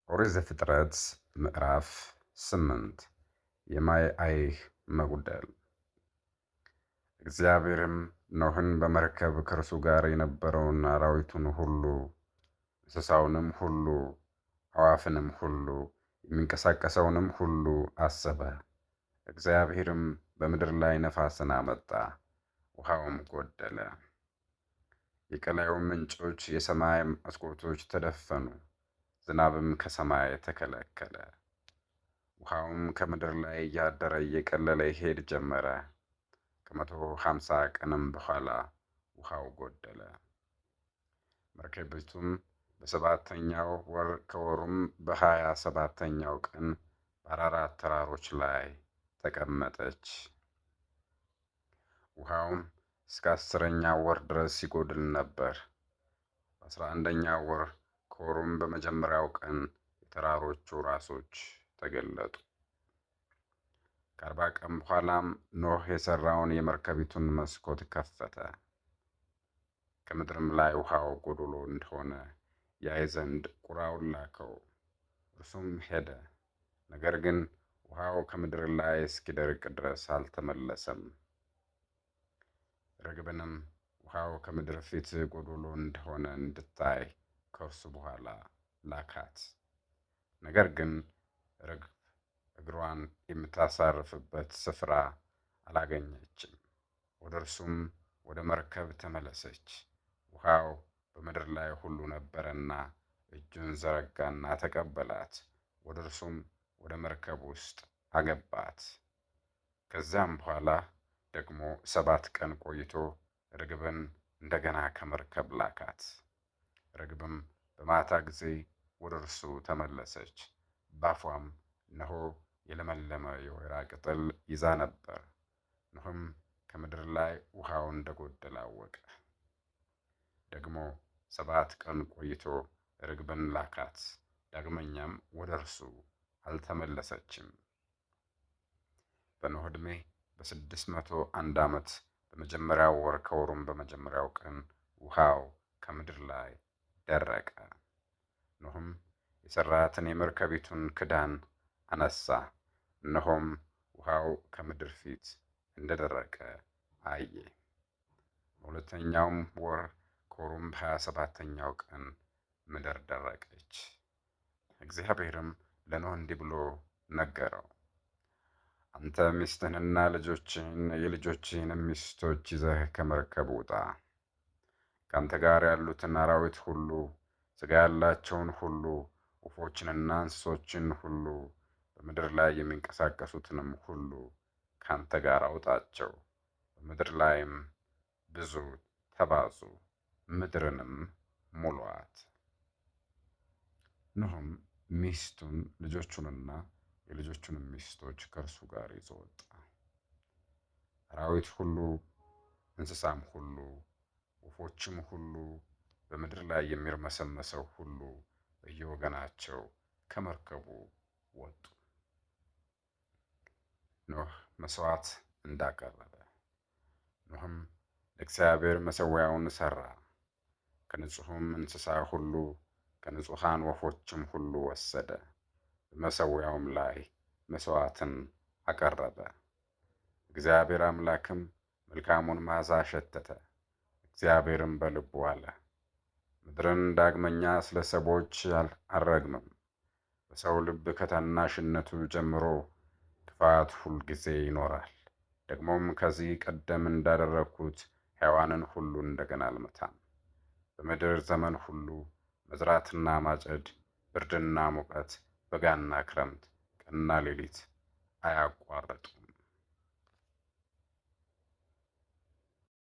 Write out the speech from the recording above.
ኦሪት ዘፍጥረት ምዕራፍ 8 የማይ አይህ መጉደል። እግዚአብሔርም ኖኅን በመርከብ ከእርሱ ጋር የነበረውን አራዊቱን ሁሉ፣ እንስሳውንም ሁሉ፣ አዕዋፍንም ሁሉ፣ የሚንቀሳቀሰውንም ሁሉ አሰበ። እግዚአብሔርም በምድር ላይ ነፋስን አመጣ፣ ውኃውም ጎደለ። የቀላዩም ምንጮች የሰማይ መስኮቶች ተደፈኑ፣ ዝናብም ከሰማይ ተከለከለ። ውኃውም ከምድር ላይ እያደረ እየቀለለ ይሄድ ጀመረ። ከ150 ቀንም በኋላ ውኃው ጎደለ። መርከቢቱም በሰባተኛው ወር ከወሩም በ27ኛው ቀን በአራራት ተራሮች ላይ ተቀመጠች። ውኃውም እስከ 10ኛው ወር ድረስ ይጎድል ነበር። በ11ኛው ወር ከወሩም በመጀመሪያው ቀን የተራሮቹ ራሶች ተገለጡ። ከ40 ቀን በኋላም ኖኅ የሠራውን የመርከቢቱን መስኮት ከፈተ። ከምድርም ላይ ውኃው ጎዶሎ እንደሆነ ያይ ዘንድ ቁራውን ላከው። እርሱም ሄደ፣ ነገር ግን ውኃው ከምድር ላይ እስኪደርቅ ድረስ አልተመለሰም። ርግብንም ውኃው ከምድር ፊት ጎዶሎ እንደሆነ እንድታይ ከእርሱ በኋላ ላካት። ነገር ግን ርግብ እግሯን የምታሳርፍበት ስፍራ አላገኘችም። ወደ እርሱም ወደ መርከብ ተመለሰች። ውኃው በምድር ላይ ሁሉ ነበረና እጁን ዘረጋና ተቀበላት። ወደ እርሱም ወደ መርከብ ውስጥ አገባት። ከዚያም በኋላ ደግሞ 7 ቀን ቆይቶ ርግብን እንደገና ከመርከብ ላካት። ርግብም በማታ ጊዜ ወደ እርሱ ተመለሰች። ባፏም እነሆ የለመለመ የወይራ ቅጠል ይዛ ነበር። ኖኅም ከምድር ላይ ውኃው እንደጎደለ አወቀ። ደግሞ 7 ቀን ቆይቶ ርግብን ላካት። ዳግመኛም ወደ እርሱ አልተመለሰችም። በኖኅ ዕድሜ በ601 ዓመት በመጀመሪያው ወር ከወሩም በመጀመሪያው ቀን ውኃው ከምድር ላይ ደረቀ። ኖኅም የሠራትን የመርከቢቱን ክዳን አነሣ፣ እነሆም ውኃው ከምድር ፊት እንደደረቀ አየ። በሁለተኛውም ወር ከወሩም በ27ኛው ቀን ምድር ደረቀች። እግዚአብሔርም ለኖኅ እንዲህ ብሎ ነገረው፣ አንተ ሚስትህንና ልጆችህን የልጆችህንም ሚስቶች ይዘህ ከመርከብ ውጣ። ከአንተ ጋር ያሉትን አራዊት ሁሉ፣ ሥጋ ያላቸውን ሁሉ፣ ወፎችንና እንስሶችን ሁሉ፣ በምድር ላይ የሚንቀሳቀሱትንም ሁሉ ከአንተ ጋር አውጣቸው። በምድር ላይም ብዙ ተባዙ፣ ምድርንም ሙሉአት። ኖኅም ሚስቱን ልጆቹንና የልጆቹንም ሚስቶች ከእርሱ ጋር ይዞ ወጣ። አራዊት ሁሉ፣ እንስሳም ሁሉ፣ ወፎችም ሁሉ፣ በምድር ላይ የሚርመሰመሰው ሁሉ በየወገናቸው ከመርከቡ ወጡ። ኖኅ መሥዋዕት እንዳቀረበ። ኖኅም ለእግዚአብሔር መሠዊያውን ሠራ። ከንጹሕም እንስሳ ሁሉ ከንጹሐን ወፎችም ሁሉ ወሰደ። በመሠዊያውም ላይ መሥዋዕትን አቀረበ። እግዚአብሔር አምላክም መልካሙን መዓዛ ሸተተ። እግዚአብሔርም በልቡ አለ፣ ምድርን ዳግመኛ ስለ ሰዎች አልረግምም። በሰው ልብ ከታናሽነቱ ጀምሮ ክፋት ሁልጊዜ ይኖራል። ደግሞም ከዚህ ቀደም እንዳደረግሁት ሕያዋንን ሁሉ እንደገና አልመታም። በምድር ዘመን ሁሉ መዝራትና ማጨድ፣ ብርድና ሙቀት፣ በጋና ክረምት፣ ቀንና ሌሊት አያቋርጡም።